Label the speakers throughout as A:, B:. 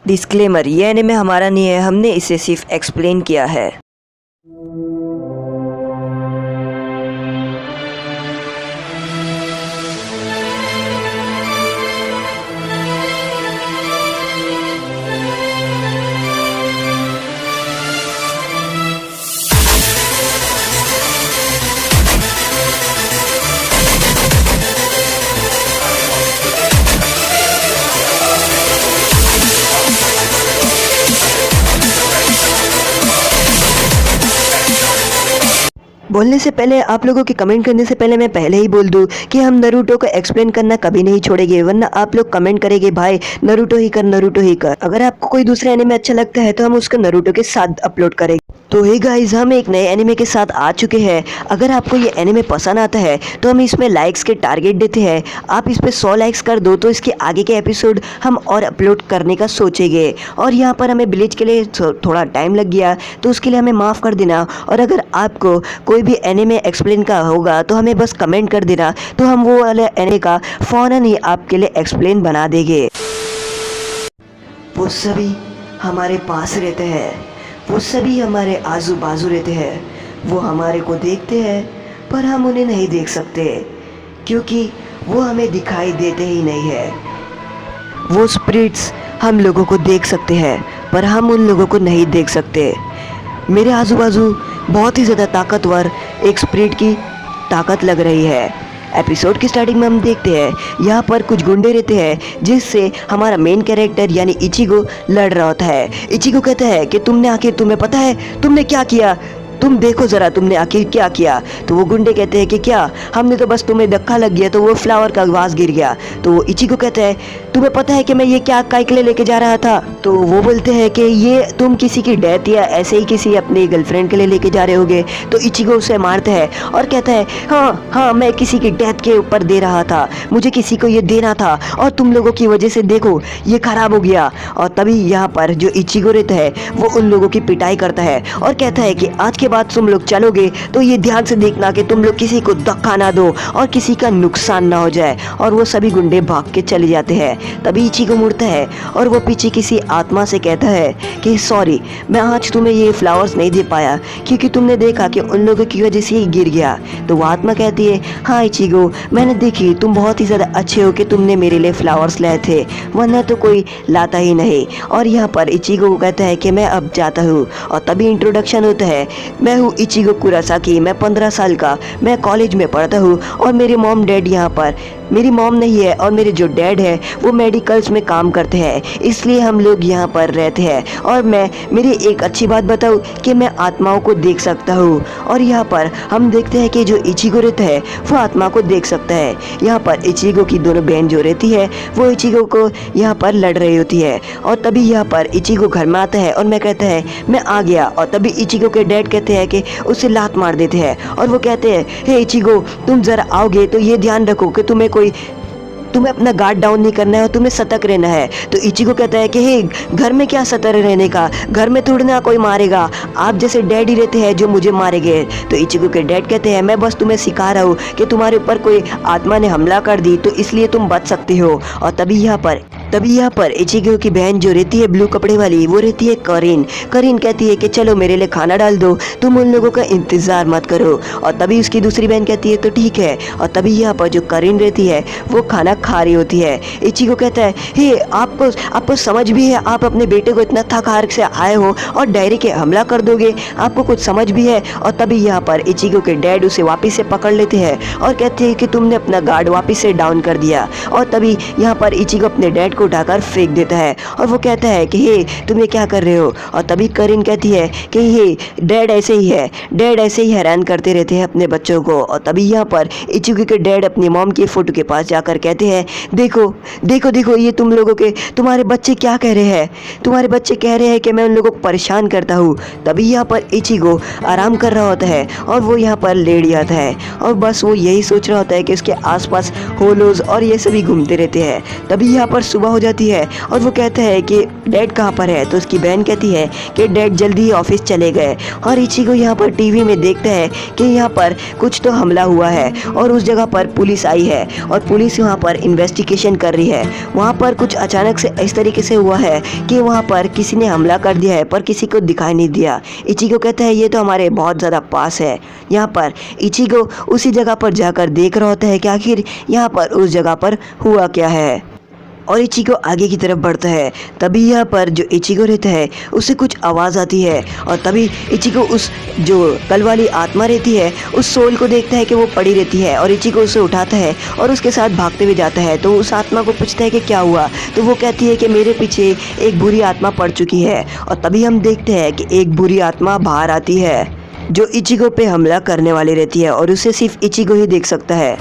A: Disclaimer, ये anime हमारा नहीं है, हमने इसे सिर्फ एक्सप्लेन किया है। बोलने से पहले, आप लोगों के कमेंट करने से पहले मैं पहले ही बोल दूं कि हम नारुतो को एक्सप्लेन करना कभी नहीं छोड़ेंगे, वरना आप लोग कमेंट करेंगे भाई नारुतो ही कर, नारुतो ही कर। अगर आपको कोई दूसरा एनिमे अच्छा लगता है तो हम उसको नारुतो के साथ अपलोड करेंगे। तो हे गाइस, हम एक नए एनिमे के साथ आ चुके हैं। अगर आपको ये एनिमे पसंद आता है तो हम इसमें लाइक्स के टारगेट देते हैं। आप इस पे 100 लाइक्स कर दो तो इसके आगे के एपिसोड हम और अपलोड करने का सोचेंगे। और यहाँ पर हमें ब्लीच के लिए थोड़ा टाइम लग गया, तो उसके लिए हमें माफ़ कर देना। और अगर आपको कोई भी एनिमे एक्सप्लेन का होगा तो हमें बस कमेंट कर देना, तो हम वो वाले एनिमे का फौरन ही आपके लिए एक्सप्लेन बना देंगे। वो सभी हमारे पास रहते हैं, वो सभी हमारे आजू बाजू रहते हैं। वो हमारे को देखते हैं पर हम उन्हें नहीं देख सकते, क्योंकि वो हमें दिखाई देते ही नहीं है। वो स्पिरिट्स हम लोगों को देख सकते हैं पर हम उन लोगों को नहीं देख सकते। मेरे आजू बाजू बहुत ही ज़्यादा ताकतवर एक स्पिरिट की ताकत लग रही है। एपिसोड की स्टार्टिंग में हम देखते हैं यहाँ पर कुछ गुंडे रहते हैं जिससे हमारा मेन कैरेक्टर यानी इचिगो लड़ रहा होता है। इचिगो कहता है कि तुम्हें पता है तुमने क्या किया, तुम देखो ज़रा तुमने आखिर क्या किया। तो वो गुंडे कहते हैं कि क्या, हमने तो बस तुम्हें धक्का लग गया तो वो फ्लावर का वास गिर गया। तो वो इचिगो कहता है तुम्हें पता है कि मैं ये क्या काय के लिए लेके जा रहा था। तो वो बोलते हैं कि ये तुम किसी की डेथ या ऐसे ही किसी अपनी गर्लफ्रेंड के लिए लेके जा रहे होगे। तो इचिगो उसे मारता है और कहता है हाँ मैं किसी की डेथ के ऊपर दे रहा था, मुझे किसी को ये देना था और तुम लोगों की वजह से देखो ये खराब हो गया। और तभी यहाँ पर जो इचिगो रहता है वो उन लोगों की पिटाई करता है और कहता है कि आज के बाद तुम लोग चलोगे तो ये ध्यान से देखना कि तुम लोग किसी को धक्का ना दो और किसी का नुकसान ना हो जाए। और वो सभी गुंडे भाग के चले जाते हैं। तभी इचिगो मुड़ता है और वो पीछे किसी आत्मा से कहता है कि सॉरी, मैं आज तुम्हें ये फ्लावर्स नहीं दे पाया क्योंकि तुमने देखा कि उन लोगों की वजह से ये गिर गया। तो वो आत्मा कहती है हाँ इचिगो, मैंने देखी तुम बहुत ही ज़्यादा अच्छे हो कि तुमने मेरे लिए फ्लावर्स लाए थे, वरना तो कोई लाता ही नहीं। और यहाँ पर इचिगो कहता है कि मैं अब जाता हूँ। और तभी इंट्रोडक्शन होता है, मैं हूँ इचिगो कुरासाकी, मैं 15 साल का, मैं कॉलेज में पढ़ता हूँ और मेरे मॉम डैड यहाँ पर, मेरी मॉम नहीं है और मेरे जो डैड है वो मेडिकल्स में काम करते हैं, इसलिए हम लोग यहाँ पर रहते हैं। और मेरी एक अच्छी बात बताऊँ कि मैं आत्माओं को देख सकता हूँ। और यहाँ पर हम देखते हैं कि जो इचिगो रहता है वो आत्मा को देख सकता है। यहाँ पर इचिगो की दोनों बहन जो रहती है वो इचिगो को यहाँ पर लड़ रही होती है। और तभी यहाँ पर इचिगो घर में आता है और मैं कहता है मैं आ गया। और तभी इचिगो के डैड कहते हैं कि उसे लात मार देते हैं और वो कहते हैं हे इचिगो, तुम ज़रा आओगे तो ये ध्यान रखो कि तुम्हें अपना गार्ड डाउन नहीं करना है और तुम्हें सतर्क रहना है। तो इचिगो कहता है कि हे, घर में क्या सतर्क रहने का, घर में थोड़ी ना कोई मारेगा, आप जैसे डैडी रहते हैं जो मुझे मारेंगे। तो इचिगो के डैड कहते हैं मैं बस तुम्हें सिखा रहा हूँ कि तुम्हारे ऊपर कोई आत्मा ने हमला कर दी तो इसलिए तुम बच सकते हो। और तभी यहाँ पर इचिगो की बहन जो रहती है ब्लू कपड़े वाली, वो रहती है करीन कहती है कि चलो मेरे लिए खाना डाल दो, तुम उन लोगों का इंतज़ार मत करो। और तभी उसकी दूसरी बहन कहती है तो ठीक है। और तभी यहाँ पर जो करीन रहती है वो खाना खा रही होती है। इचिगो कहता है हे, आपको समझ भी है, आप अपने बेटे को इतना थक हार से आए हो और डायरी के हमला कर दोगे, आपको कुछ समझ भी है। और तभी यहाँ पर इचिगो के डैड उसे वापस से पकड़ लेते हैं और कहते हैं कि तुमने अपना गार्ड वापस से डाउन कर दिया। और तभी यहाँ पर इचिगो अपने डैड को उठाकर फेंक देता है और वो कहता है कि हे, तुम ये क्या कर रहे हो। और तभी करीन कहती है कि हे, डैड ऐसे ही हैरान करते रहते हैं अपने बच्चों को। और तभी यहाँ पर इचिगो के डैड अपनी मॉम की फोटो के पास जाकर कहते हैं देखो ये तुम्हारे बच्चे क्या कह रहे हैं, तुम्हारे बच्चे कह रहे हैं कि मैं उन लोगों को परेशान करता हूँ। तभी यहाँ पर इचिगो आराम कर रहा होता है और वो यहाँ पर लेट जाता है और बस वो यही सोच रहा होता है कि उसके आसपास होलोज और ये सभी घूमते रहते हैं। तभी यहाँ पर सुबह सुबह हो जाती है और वो कहता है कि डैड कहाँ पर है। तो उसकी बहन कहती है कि डैड जल्दी ही ऑफिस चले गए। और इचिगो यहाँ पर टीवी में देखता है कि यहाँ पर कुछ तो हमला हुआ है और उस जगह पर पुलिस आई है और पुलिस वहाँ पर इन्वेस्टिगेशन कर रही है। वहाँ पर कुछ अचानक से इस तरीके से हुआ है कि वहाँ पर किसी ने हमला कर दिया है पर किसी को दिखाई नहीं दिया। इचिगो कहता है ये तो हमारे बहुत ज़्यादा पास है। यहाँ पर इचिगो उसी जगह पर जाकर देख रहा होता है कि आखिर यहाँ पर उस जगह पर हुआ क्या है और इचिगो आगे की तरफ बढ़ता है। तभी यहाँ पर जो इचिगो रहता है उसे कुछ आवाज़ आती है और तभी इचिगो उस जो कल वाली आत्मा रहती है उस सोल को देखता है कि वो पड़ी रहती है और इचिगो उसे उठाता है और उसके साथ भागते हुए जाता है। तो उस आत्मा को पूछता है कि क्या हुआ। तो वो कहती है कि मेरे पीछे एक बुरी आत्मा पड़ चुकी है। और तभी हम देखते हैं कि एक बुरी आत्मा बाहर आती है जो इचिगो पे हमला करने वाली रहती है और उसे सिर्फ इचिगो ही देख सकता है।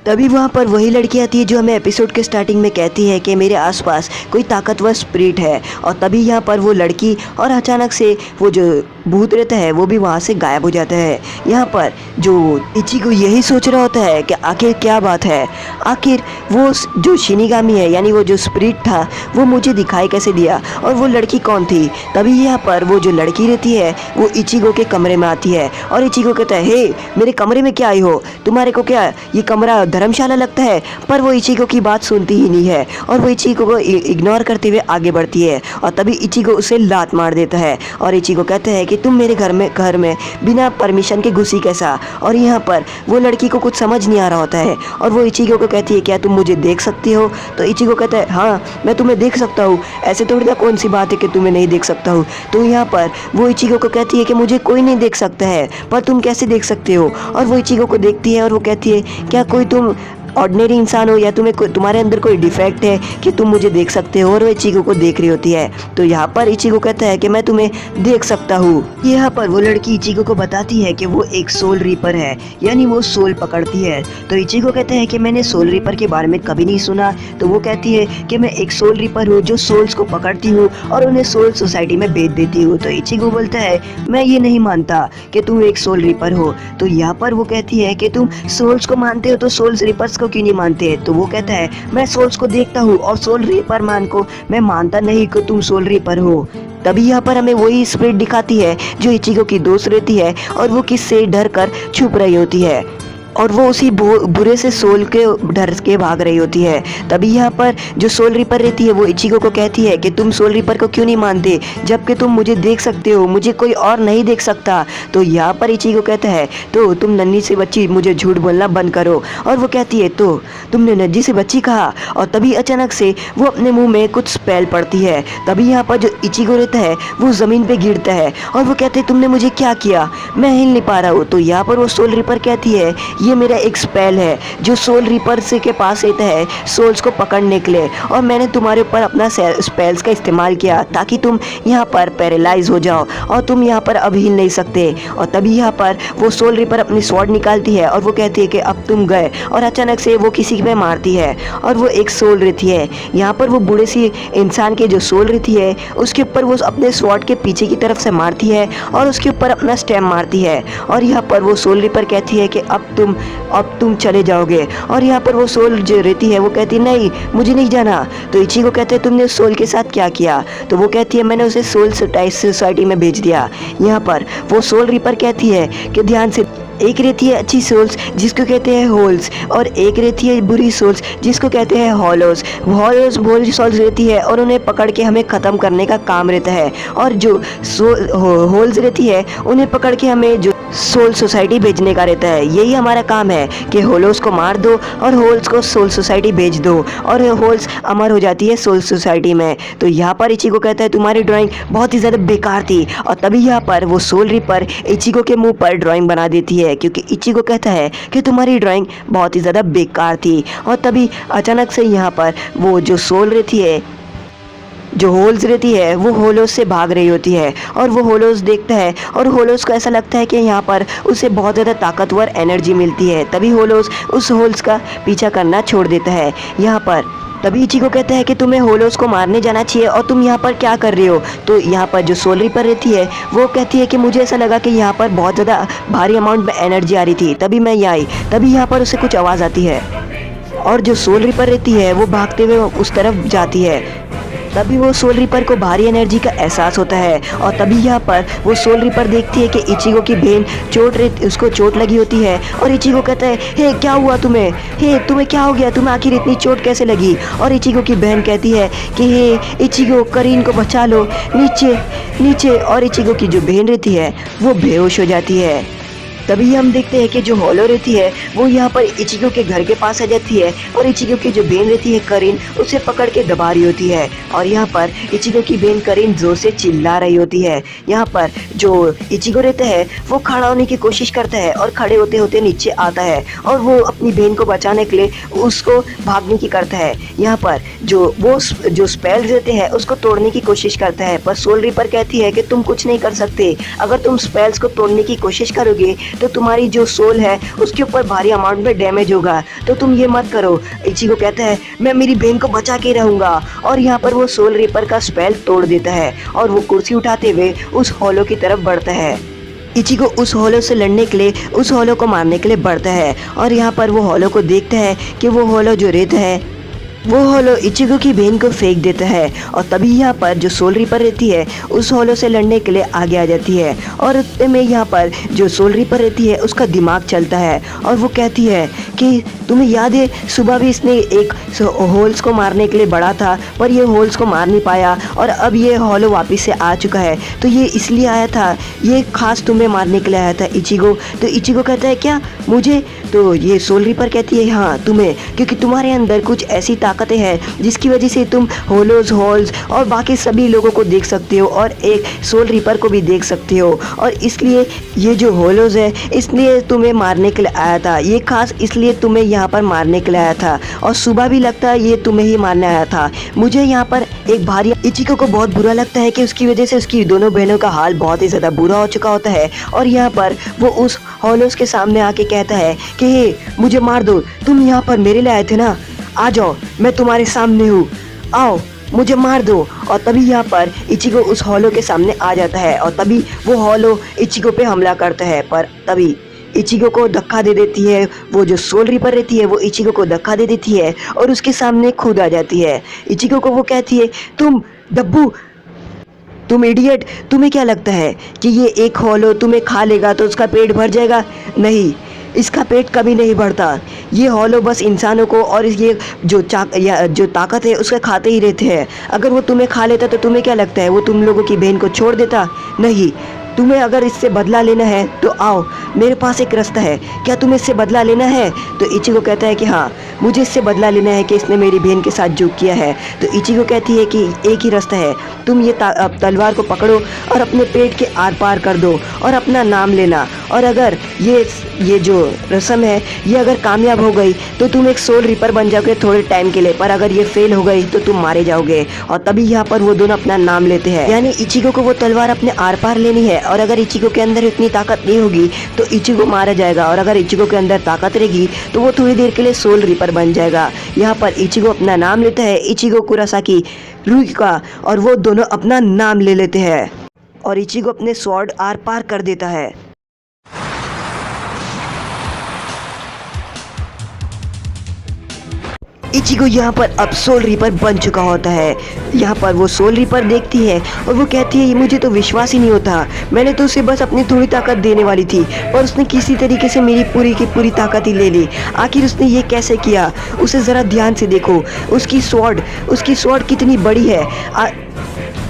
A: तभी वहाँ पर वही लड़की आती है जो हमें एपिसोड के स्टार्टिंग में कहती है कि मेरे आसपास कोई ताकतवर स्पिरिट है। और तभी यहाँ पर वो लड़की और अचानक से वो जो भूत रहता है वो भी वहाँ से गायब हो जाता है। यहाँ पर जो इचिगो यही सोच रहा होता है कि आखिर क्या बात है, आखिर वो जो शिनिगामी है यानी वो जो स्पिरिट था वो मुझे दिखाई कैसे दिया और वो लड़की कौन थी। तभी यहाँ पर वो जो लड़की रहती है वो इचिगो के कमरे में आती है और इचिगो कहता है हे मेरे कमरे में क्या आई हो, तुम्हारे को क्या ये कमरा धर्मशाला लगता है। पर वो इचिगो की बात सुनती ही नहीं है और वो इचिगो को इग्नोर करते हुए आगे बढ़ती है। और तभी इचिगो उसे लात मार देता है और इचिगो कहते हैं कि तुम मेरे घर में बिना परमिशन के घुसी कैसा। और यहाँ पर वो लड़की को कुछ समझ नहीं आ रहा होता है और वो इचिगो को कहती है क्या तुम मुझे देख सकती हो। तो इचिगो कहता है हाँ मैं तुम्हें देख सकता हूँ, ऐसे थोड़ी ना कौन सी बात है कि तुम्हें नहीं देख सकता हूँ। तो यहाँ पर वो इचिगो को कहती है कि मुझे कोई नहीं देख सकता है पर तुम कैसे देख सकते हो। और वो इचिगो को देखती है और वो कहती है क्या कोई तुम ऑर्डिनरी इंसान हो या तुम्हारे अंदर कोई डिफेक्ट है कि तुम मुझे देख सकते हो। और वो इचिगो को देख रही होती है। तो यहाँ पर इचिगो कहता है कि मैं तुम्हें देख सकता हूँ। यहाँ पर वो लड़की इचिगो को बताती है कि वो एक सोल रीपर है यानी वो सोल पकड़ती है। तो इचिगो कहता है कि मैंने सोल रीपर के बारे में कभी नहीं सुना। तो वो कहती है कि मैं एक सोल रीपर हूँ जो सोल्स को पकड़ती हूँ और उन्हें सोल सोसाइटी में बेच देती हूँ। तो इचिगो बोलता है मैं ये नहीं मानता कि तुम एक सोल रीपर हो। तो यहाँ पर वो कहती है कि तुम सोल्स को मानते हो तो सोल्स रीपर्स को क्यों नहीं मानते। तो वो कहता है मैं सोल्स को देखता हूँ और सोल रीपर मान को मैं मानता नहीं कि तुम सोल रीपर हो। तभी यहाँ पर हमें वही स्पिरिट दिखाती है जो इचिगो की दोस्त रहती है और वो किससे डर कर छुप रही होती है और वो उसी बुरे से सोल के डर के भाग रही होती है। तभी यहाँ पर जो सोल रीपर रहती है वो इचिगो को कहती है कि तुम सोल रीपर को क्यों नहीं मानते जबकि तुम मुझे देख सकते हो, मुझे कोई और नहीं देख सकता। तो यहाँ पर इचिगो कहता है तो तुम नन्ही सी बच्ची मुझे झूठ बोलना बंद करो। और वो कहती है तो तुमने नन्ही सी बच्ची कहा। और तभी अचानक से वो अपने मुंह में कुछ स्पेल पड़ती है। तभी यहाँ पर जो इचिगो रहता है वो ज़मीन पे गिरता है और वो कहते हैं तुमने मुझे क्या किया, मैं हिल नहीं पा रहा हूँ। तो यहाँ पर वो सोल रीपर कहती है ये मेरा एक स्पेल है जो सोल रीपर से के पास रहता है सोल्स को पकड़ने के लिए और मैंने तुम्हारे ऊपर अपना स्पेल्स का इस्तेमाल किया ताकि तुम यहाँ पर पैरालाइज हो जाओ और तुम यहाँ पर अब हिल नहीं सकते। और तभी यहाँ पर वो सोल रीपर अपनी स्वॉर्ड निकालती है और वो कहती है कि अब तुम गए। और अचानक से वो किसी पे मारती है और वो एक सोल रहती है। यहाँ पर वो बूढ़े सी इंसान के जो सोल रहती है उसके ऊपर वो अपने स्वॉर्ड के पीछे की तरफ से मारती है और उसके ऊपर अपना स्टेम मारती है। और यहाँ पर वो सोल रीपर कहती है कि अब तुम चले जाओगे। और यहाँ पर वो सोल जो रहती है वो कहती नहीं मुझे नहीं जाना। तो इचिगो कहते हैं तुमने उस सोल के साथ क्या किया। तो वो कहती है मैंने उसे सोल सोसाइटी में भेज दिया। यहाँ पर वो सोल रीपर कहती है कि ध्यान से, एक रहती है अच्छी सोल्स जिसको कहते हैं होल्स और एक रहती है बुरी सोल्स जिसको कहते हैं हॉलोस। हॉलोस बुरी सोल्स रहती है और उन्हें पकड़ के हमें ख़त्म करने का काम रहता है और जो होल्स रहती है उन्हें पकड़ के हमें जो सोल सोसाइटी भेजने का रहता है। यही हमारा काम है कि होलोस को मार दो और होल्स को सोल सोसाइटी भेज दो और होल्स अमर हो जाती है सोल सोसाइटी में। तो यहाँ पर इचिगो कहता है तुम्हारी ड्राइंग बहुत ही ज़्यादा बेकार थी। और तभी यहाँ पर वो सोल रीपर इचिगो के मुंह पर ड्राइंग बना देती है क्योंकि इचिगो कहता है कि तुम्हारी ड्राइंग बहुत ही ज़्यादा बेकार थी। और तभी अचानक से यहाँ पर वो जो सोल रहती है, जो होल्स रहती है, वो होलोस से भाग रही होती है और वो होलोस देखता है और होलोस को ऐसा लगता है कि यहाँ पर उसे बहुत ज़्यादा ताकतवर एनर्जी मिलती है। तभी होलोस उस होल्स का पीछा करना छोड़ देता है। यहाँ पर तभी इचिको कहता है कि तुम्हें होलोस को मारने जाना चाहिए और तुम यहाँ पर क्या कर रहे हो। तो यहाँ पर जो सोल रीपर रहती है वो कहती है कि मुझे ऐसा लगा कि यहाँ पर बहुत ज़्यादा भारी अमाउंट में एनर्जी आ रही थी, तभी मैं यहाँ आई। तभी यहाँ पर उसे कुछ आवाज़ आती है और जो सोल रीपर रहती है वो भागते हुए उस तरफ जाती है। तभी वो सोल रीपर को भारी एनर्जी का एहसास होता है और तभी यहाँ पर वो सोल रीपर देखती है कि इचिको की बहन उसको चोट लगी होती है। और इचिको कहता है, हे क्या हुआ तुम्हें, हे तुम्हें क्या हो गया, तुम्हें आखिर इतनी चोट कैसे लगी। और इचिको की बहन कहती है कि हे इचिको, करीन को बचा लो, नीचे नीचे। और इचिको की जो बहन रहती है वो बेहोश हो जाती है। तभी हम देखते हैं कि जो होलो रहती है वो यहाँ पर इचिको के घर के पास आ जाती है और इचिको की जो बहन रहती है करीन उसे पकड़ के दबा रही होती है। और यहाँ पर इचिको की बहन करीन जोर से चिल्ला रही होती है। यहाँ पर जो इचिको रहता है वो खड़ा होने की कोशिश करता है और खड़े होते होते नीचे आता है और वो अपनी बहन को बचाने के लिए उसको भागने की करता है। यहाँ पर जो स्पेल रहते हैं उसको तोड़ने की कोशिश करता है, पर सोल रीपर कहती है कि तुम कुछ नहीं कर सकते। अगर तुम स्पेल्स को तोड़ने की कोशिश करोगे तो तुम्हारी जो सोल है उसके ऊपर भारी अमाउंट में डैमेज होगा, तो तुम ये मत करो। इचिको कहता है मैं मेरी बहन को बचा के रहूंगा। और यहाँ पर वो सोल रीपर का स्पेल तोड़ देता है और वो कुर्सी उठाते हुए उस होलो की तरफ बढ़ता है। इचिको उस होलो से लड़ने के लिए, उस होलो को मारने के लिए बढ़ता है और यहाँ पर वो होलो को देखता है कि वो होलो जो रहता है वो होलो इचिको की बहन को फेंक देता है। और तभी यहाँ पर जो सोल रीपर रहती है उस होलो से लड़ने के लिए आगे आ जाती है और उतने में यहाँ पर जो सोल रीपर रहती है उसका दिमाग चलता है और वो कहती है कि तुम्हें याद है सुबह भी इसने एक होल्स को मारने के लिए बढ़ा था पर ये होल्स को मार नहीं पाया और अब ये होलो वापस से आ चुका है, तो ये इसलिए आया था, ये खास तुम्हें मारने के लिए आया था इचिको। तो इचिको कहता है क्या मुझे? तो ये सोल रीपर कहती है हाँ तुम्हें, क्योंकि तुम्हारे अंदर कुछ ऐसी ताकतें हैं जिसकी वजह से तुम होलोज, होल्स और बाकी सभी लोगों को देख सकते हो और एक सोल रीपर को भी देख सकते हो, और इसलिए ये जो होलोज है इसलिए तुम्हें मारने के लिए आया था, ये खास इसलिए तुम्हें यहाँ पर मारने के लिए आया था। और सुबह भी लगता है ये तुम्हें ही मारने आया था। मुझे यहाँ पर एक भारी इचिको को बहुत बुरा लगता है कि उसकी वजह से उसकी दोनों बहनों का हाल बहुत ही ज़्यादा बुरा हो चुका होता है। और यहाँ पर वो उस होलोस के सामने आके कहता है कि हे मुझे मार दो, तुम यहाँ पर मेरे लिए आए थे ना, आ जाओ मैं तुम्हारे सामने हूँ, आओ मुझे मार दो। और तभी यहाँ पर इचिको उस होलो के सामने आ जाता है और तभी वो होलो इचिको पे हमला करता है, पर तभी इचिको को धक्का दे देती है। वो जो सोल रीपर रहती है वो इचिको को धक्का दे देती है और उसके सामने खुद आ जाती है। इचिको को वो कहती है तुम डब्बू, तुम इडियट, तुम्हें क्या लगता है कि ये एक होलो तुम्हें खा लेगा तो उसका पेट भर जाएगा? नहीं, इसका पेट कभी नहीं बढ़ता। ये होलो बस इंसानों को और ये जो ताकत है उसका खाते ही रहते हैं। अगर वो तुम्हें खा लेता तो तुम्हें क्या लगता है वो तुम लोगों की बहन को छोड़ देता? नहीं, तुम्हें अगर इससे बदला लेना है तो आओ, मेरे पास एक रास्ता है, क्या तुम्हें इससे बदला लेना है? तो इचिको कहता है कि हाँ मुझे इससे बदला लेना है कि इसने मेरी बहन के साथ जो किया है। तो इचिको कहती है कि एक ही रास्ता है, तुम ये तलवार को पकड़ो और अपने पेट के आर पार कर दो और अपना नाम लेना, और अगर ये जो रस्म है ये अगर कामयाब हो गई तो तुम एक सोल रीपर बन जाओगे थोड़े टाइम के लिए, पर अगर ये फेल हो गई तो तुम मारे जाओगे। और तभी यहाँ पर वो दोनों अपना नाम लेते हैं, यानी इचिको को वो तलवार अपने आर पार लेनी है और अगर इचिको के अंदर इतनी ताकत नहीं होगी तो इचिको मारा जाएगा, और अगर इचिको के अंदर ताकत रहेगी तो वो थोड़ी देर के लिए सोल रीपर बन जाएगा। यहाँ पर इचिको अपना नाम लेता है, इचिको कुरासाकी रुई का, और वो दोनों अपना नाम ले लेते हैं और इचिको अपने स्वॉर्ड आर पार कर देता है। इचिको यहाँ पर अब सोल रीपर बन चुका होता है। यहाँ पर वो सोल रीपर देखती है और वो कहती है मुझे तो विश्वास ही नहीं होता, मैंने तो उसे बस अपनी थोड़ी ताकत देने वाली थी पर उसने किसी तरीके से मेरी पूरी की पूरी ताकत ही ले ली। आखिर उसने ये कैसे किया? उसे ज़रा ध्यान से देखो, उसकी स्वॉर्ड कितनी बड़ी है।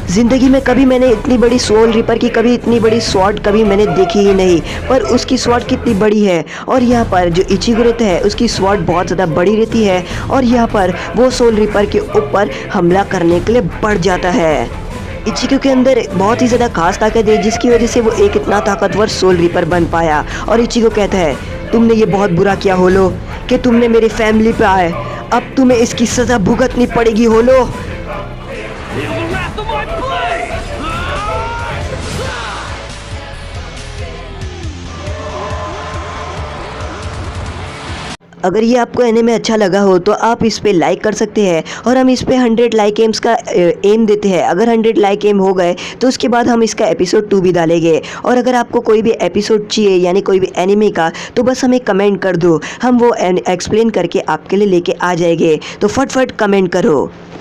A: ज़िंदगी में कभी मैंने इतनी बड़ी सोल रीपर की कभी इतनी बड़ी स्वॉर्ड कभी मैंने देखी ही नहीं, पर उसकी स्वॉर्ड कितनी बड़ी है। और यहाँ पर जो इचिको रहता है उसकी स्वॉर्ड बहुत ज़्यादा बड़ी रहती है और यहाँ पर वो सोल रीपर के ऊपर हमला करने के लिए बढ़ जाता है। इचिको के अंदर बहुत ही ज़्यादा खास ताकत है जिसकी वजह से वो एक इतना ताकतवर सोल रीपर बन पाया। और इचिको कहता है तुमने ये बहुत बुरा किया होलो कि तुमने मेरी फैमिली पे आए, अब तुम्हें इसकी सज़ा भुगतनी पड़ेगी होलो। अगर ये आपको एनीमे अच्छा लगा हो तो आप इस पे लाइक कर सकते हैं और हम इस पे 100 लाइक एम्स का एम देते हैं। अगर 100 लाइक एम हो गए तो उसके बाद हम इसका एपिसोड 2 भी डालेंगे। और अगर आपको कोई भी एपिसोड चाहिए यानी कोई भी एनीमे का, तो बस हमें कमेंट कर दो, हम वो एक्सप्लेन करके आपके लिए लेके आ जाएंगे। तो फटफट कमेंट करो।